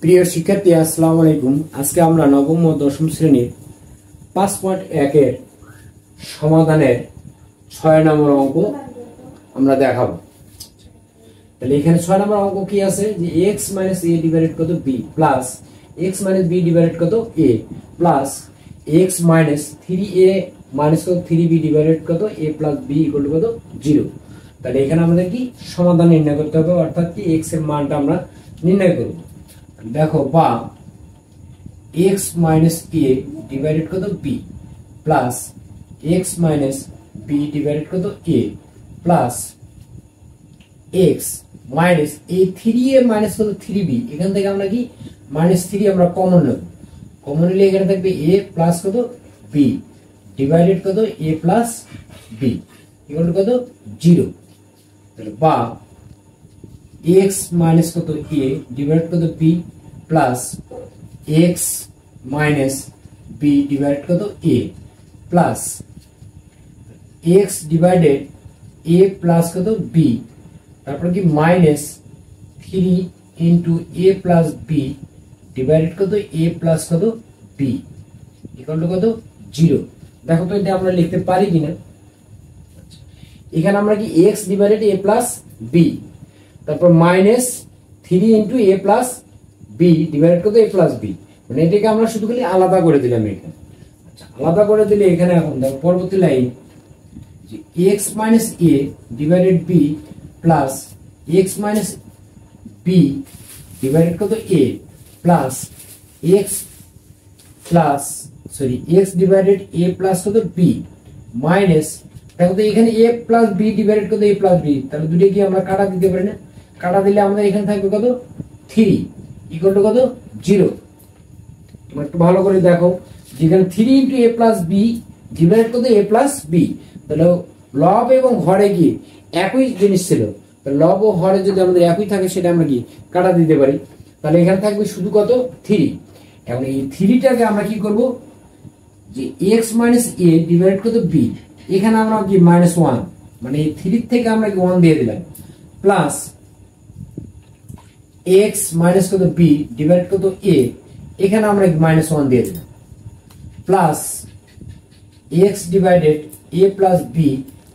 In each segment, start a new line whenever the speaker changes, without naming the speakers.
প্রিয় শিক্ষার্থী, আসসালামু আলাইকুম। আজকে আমরা নবম ও দশম শ্রেণীর 5.1 এর সমাধানের 6 নম্বর অঙ্ক আমরা দেখাবো। তাহলে এখানে 6 নম্বর অঙ্ক কি আছে যে x - a ডিভাইডেড কত b plus x - b divided কত a plus x - 3a - 3b divided কত a plus b equal to কত 0। তাহলে এখানে আমাদের কি সমাধান নির্ণয় করতে হবে, অর্থাৎ কি x এর মানটা আমরা নির্ণয় করব। দেখো বা x - a ডিভাইডেড কত b plus x - b divided কত a প্লাস x মাইনাস এই 3a মাইনাস কত 3b, এখান থেকে আমরা কি -3 আমরা কমন নেব। কমন নিলে এখানে থাকবে a প্লাস কত b ডিভাইডেড কত a plus b equal to কত 0। তাহলে বা x মাইনাস কত a ডিভাইডেড কত b plus x minus b divided কত a plus x divided a plus কত b, তারপর কি -3 into a plus b divided কত a প্লাস কত b ইকুয়াল টু কত 0। দেখো তো এটা আমরা লিখতে পারি কিনা। এখানে আমরা কি x divided a plus b, তারপর -3 into a plus b divided কত a প্লাস b, মানে এটাকে আমরা শুধু খালি আলাদা করে দিলাম এখানে। আচ্ছা, আলাদা করে দিলে এখানে এখন দেখো পরবর্তী লাইন যে x - a divided b plus x - b divided কত a plus x divided a plus কত b মাইনাস, দেখো তো এখানে a প্লাস b ডিভাইডেড কত a প্লাস b, তাহলে দুটো কি আমরা কাটা দিতে পারি না। কাটা দিলে আমাদের এখানে থাকবে কত 3 ইকুয়াল টু কত 0। তোমরা একটু ভালো করে দেখো যেখানে 3 into a plus b divided কত a প্লাস b, তাহলে লব এবং হরে কি একই জিনিস ছিল, লব ও হরে যদি আমাদের একই থাকে সেটা আমরা কি কাটা দিতে পারি। তাহলে এখানে থাকবে শুধু কত 3। এখন এই 3টাকে আমরা কি করব যে x - a ডিভাইডেড কত b, এখানে আমরা কি -1, মানে এই 3 থেকে আমরা কি 1 দিয়ে দিলাম, প্লাস x মাইনাস কত b ডিভাইডেড কত a, এখানে আমরা কি -1 দিয়ে দিলাম, plus x divided a plus b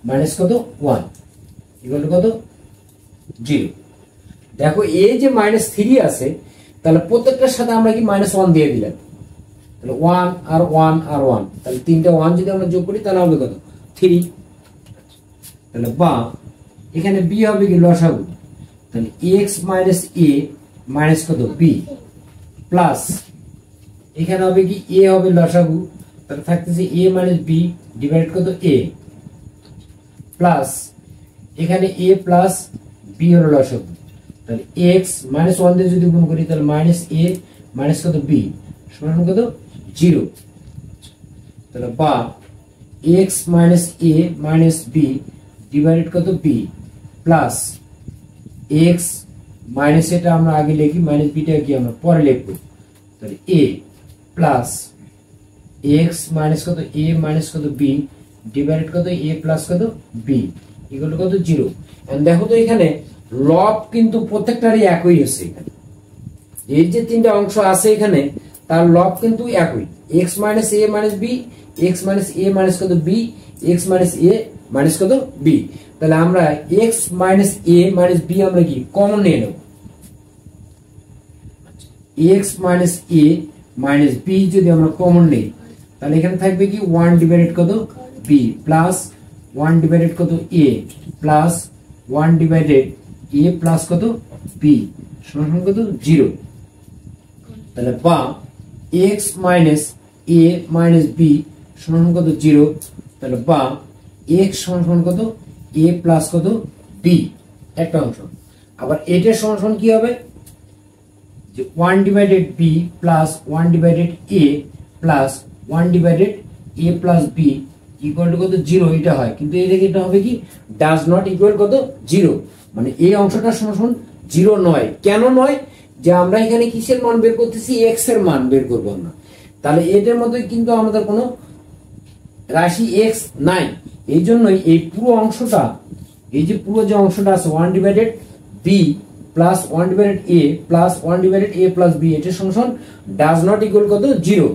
minus কত 1 ইকুয়াল টু কত 0। দেখো এই যে -3 আছে, তাহলে প্রত্যেকটার সাথে আমরা কি -1 দিয়ে দিলাম, তাহলে 1 আর 1 আর 1, তাহলে তিনটা 1 যদি আমরা যোগ করি তাহলে হবে কত 3। তাহলে বা এখানে b হবে কি লসাগু, তাহলে x - a মাইনাস কত b প্লাস এখানে হবে কি a হবে লসাগু, তাহলে থাকতেছে a - b ডিভাইড কত a প্লাস এখানে a প্লাস b হলো লসাগু, তাহলে x -1 দিয়ে যদি গুণ করি তাহলে -a মাইনাস কত b সমান কত 0। তাহলে বা x - a minus b divided কত b প্লাস x মাইনাস, এটা আমরা আগে লিখি, মাইনাস বিটা কি আমরা পরে লিখবো, তাহলে a প্লাস x মাইনাস কত a মাইনাস কত b ডিভাইডেড কত a প্লাস কত b ইকুয়াল টু কত 0। এন্ড দেখো তো এখানে লব কিন্তু প্রত্যেকটারই একই আছে। এখানে এই যে তিনটা অংশ আছে এখানে তার লব কিন্তু একই, x - a minus b, x - a minus কত b, x - a মাইনাস কত b। তাহলে আমরা x - a মাইনাস b আমরা কি কমন নিয়ে নেব। x - a মাইনাস b যদি আমরা কমন নেই তাহলে এখানে থাকবে কি 1 ডিভাইডেড কত b প্লাস 1 ডিভাইডেড কত a plus 1 divided a plus কত b সমান কত 0। তাহলে বা x - a মাইনাস b সমান কত 0। তাহলে বা x সমান কত a প্লাস কত b একটা অংশ। আবার এটার সমান কি হবে যে 1 divided b plus 1 divided a plus 1 divided a plus b equal to কত 0 এটা হয়, কিন্তু এটা হবে কি ডাজ নট ইকুয়াল কত 0, মানে এই অংশটার সমান 0 নয়। কেন নয়, যে আমরা এখানে কিসের মান বের করতেছি, x এর মান বের করবো আমরা। তাহলে এটার মধ্যে কিন্তু আমাদের কোনো রাশি x নাই, এই জন্যই এই পুরো অংশটা, এই যে পুরো যে অংশটা আছে 1 divided b plus 1 divided a plus 1 divided a plus b এটার সমান ডাজ নট ইকুয়াল কত 0।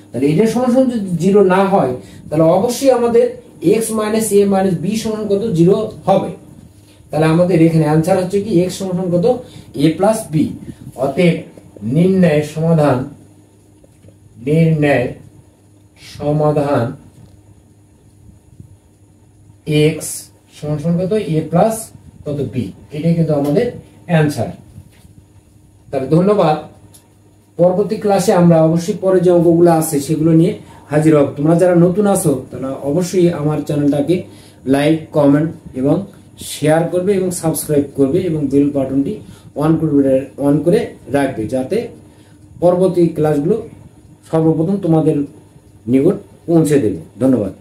তাহলে এটার সমান যদি 0 না হয় তাহলে অবশ্যই আমাদের x minus a minus b সমান কত 0 হবে। তাহলে আমাদের এখানে आंसर হচ্ছে কি x সমান কত a প্লাস b। অতএব নির্ণয় সমাধান x সমান কত a প্লাস কত b, এটাই কিন্তু আমাদের आंसर। তাহলে ধন্যবাদ। পরবর্তী ক্লাসে আমরা অবশ্যই পরে যে অঙ্কগুলো আছে সেগুলো নিয়ে হাজির হব। তোমরা যারা নতুন আছো তারা অবশ্যই আমার চ্যানেলটাকে লাইক কমেন্ট এবং শেয়ার করবে এবং সাবস্ক্রাইব করবে এবং বেল বাটনটি অন করে রাখবে, যাতে পরবর্তী ক্লাসগুলো সর্বপ্রথম তোমাদের নিকট পৌঁছে দেবে। ধন্যবাদ।